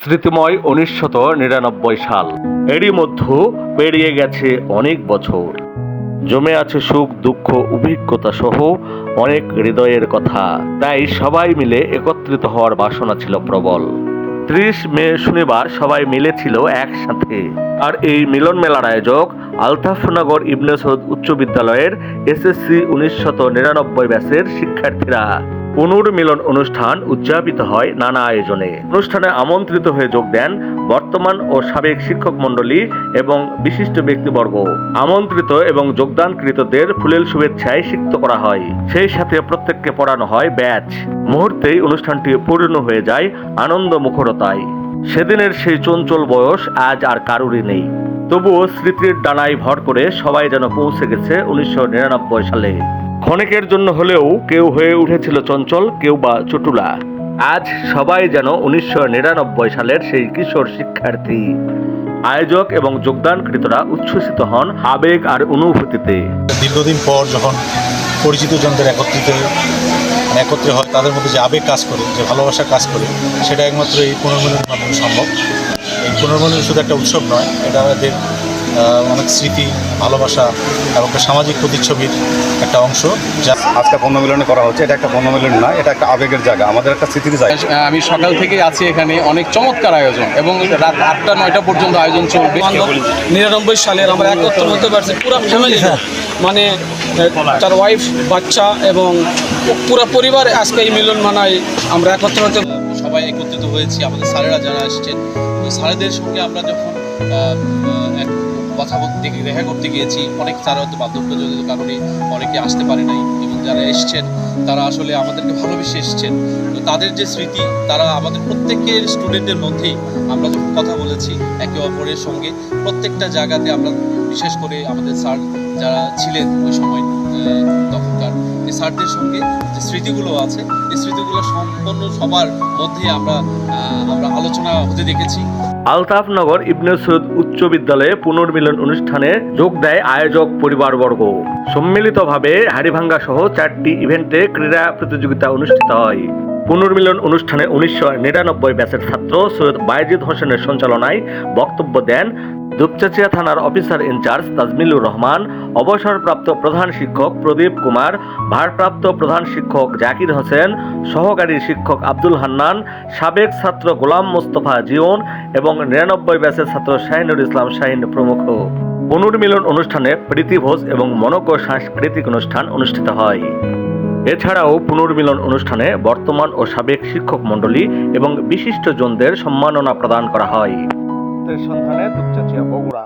স্মৃতিময় ১৯৯৯ সাল। এরই মধ্যে পেরিয়ে গেছে অনেক বছর। জমে আছে সুখ দুঃখ অভিজ্ঞতা সহ অনেক হৃদয়ের কথা। তাই সবাই মিলে একত্রিত হওয়ার বাসনা ছিল প্রবল। ৩০ মে শনিবার সবাই মিলেছিল একসাথে। আর এই মিলন মেলার আয়োজক আলতাফনগর ইবনে সৌদ উচ্চ বিদ্যালয়ের এসএসসি ১৯৯৯ ব্যাচের শিক্ষার্থীরা। পুনর্মিলন অনুষ্ঠান উদযাপিত হয় নানা আয়োজনে। অনুষ্ঠানে আমন্ত্রিত হয়ে যোগ দেন বর্তমান ও সাবেক শিক্ষক মণ্ডলী এবং বিশিষ্ট ব্যক্তিবর্গ। আমন্ত্রিত এবং যোগদানকৃতদের ফুলেল শুভেচ্ছায় সিক্ত করা হয়। সেই সাথে প্রত্যেককে পড়ানো হয় ব্যাচ। মুহূর্তেই অনুষ্ঠানটি পূর্ণ হয়ে যায় আনন্দ মুখরতায়। সেদিনের সেই চঞ্চল বয়স আজ আর কারুরই নেই। তবুও স্মৃতির ডানায় ভর করে সবাই যেন পৌঁছে গেছে ১৯৯৯ সালে। ক্ষণিকের জন্য হলেও কেউ হয়ে উঠেছিল চঞ্চল, কেউ বা চটুলা। আজ সবাই যেন ১৯৯৯ সালের সেই কিশোর শিক্ষার্থী। আয়োজক এবং যোগদানকৃতরা উচ্ছ্বসিত হন আবেগ আর অনুভূতিতে। দীর্ঘদিন পর যখন পরিচিত জনদের একত্রে হয়, তাদের মধ্যে যে আবেগ কাজ করে, যে ভালোবাসা কাজ করে, সেটা একমাত্র এই পুনর্মিলনের মাধ্যমে সম্ভব। এই পুনর্মিলন শুধু একটা উৎসব নয়, এটা আমাদের অনেক স্মৃতি, ভালোবাসা এবং একটা সামাজিক প্রতিচ্ছবির একটা অংশ। যা আজকে পুনর্মিলনে করা হচ্ছে, এটা একটা পুনর্মিলন নয়, এটা একটা আবেগের জায়গা, আমাদের একটা স্মৃতির জায়গা। আমি সকাল থেকে আছি এখানে, অনেক চমৎকার আয়োজন এবং রাত ৮টা-৯টা পর্যন্ত আয়োজন চলবে। ৯৯ সালের আমরা একত্র হতে পারছি পুরো ফ্যামিলি, মানে তার ওয়াইফ, বাচ্চা এবং পুরো পরিবার আজকে এই মিলন মানায় আমরা একত্র হতে। সবাই একত্রিত হয়েছি, আমাদের স্যারেরা যারা এসেছেন, স্যারেদের সঙ্গে আমরা যখন কথা বলতে দেখা করতে গিয়েছি, অনেক স্যার হয়তো বার্ধক্যজনিত কারণে অনেকে আসতে পারে নাই এবং যারা এসছেন তারা আসলে আমাদেরকে ভালোবেসে এসছেন। তো তাদের যে স্মৃতি, তারা আমাদের প্রত্যেকের স্টুডেন্টের মধ্যেই আমরা যখন কথা বলেছি একে অপরের সঙ্গে, প্রত্যেকটা জায়গাতে আমরা বিশেষ করে আমাদের স্যার যারা ছিলেন ওই সময় তখনকার, এই স্যারদের সঙ্গে যে স্মৃতিগুলো আছে, এই স্মৃতিগুলো সম্পূর্ণ সবার মধ্যে আমরা আলোচনা হতে দেখেছি। আলতাফনগর ইবনে সৌদ উচ্চ বিদ্যালয়ে পুনর্মিলন অনুষ্ঠানে যোগ দেয় আয়োজক পরিবারবর্গ। সম্মিলিতভাবে হাড়িভাঙ্গা সহ 4টি ইভেন্টে ক্রীড়া প্রতিযোগিতা অনুষ্ঠিত হয়। পুনর্মিলন অনুষ্ঠানে ১৯৯৯ ব্যাচের ছাত্র সৈয়দ বায়েজিদ হোসেনের সঞ্চালনায় বক্তব্য দেন দুপচাচিয়া থানার অফিসার ইনচার্জ তাজমিলুর রহমান, অবসরপ্রাপ্ত প্রধান শিক্ষক প্রদীপ কুমার, ভারপ্রাপ্ত প্রধান শিক্ষক জাকির হোসেন, সহকারী শিক্ষক আব্দুল হান্নান, সাবেক ছাত্র গোলাম মোস্তফা জিওন এবং ৯৯ ব্যাচের ছাত্র শাহিনুর ইসলাম শাহিন প্রমুখ। পুনর্মিলন অনুষ্ঠানে প্রীতিভোজ এবং মনোজ্ঞ সাংস্কৃতিক অনুষ্ঠান অনুষ্ঠিত হয়। এছাড়াও পুনর্মিলন অনুষ্ঠানে বর্তমান ও সাবেক শিক্ষক মণ্ডলী এবং বিশিষ্ট জনদের সম্মাননা প্রদান করা হয়। সন্ধানে দুপচাচিয়া বগুড়া।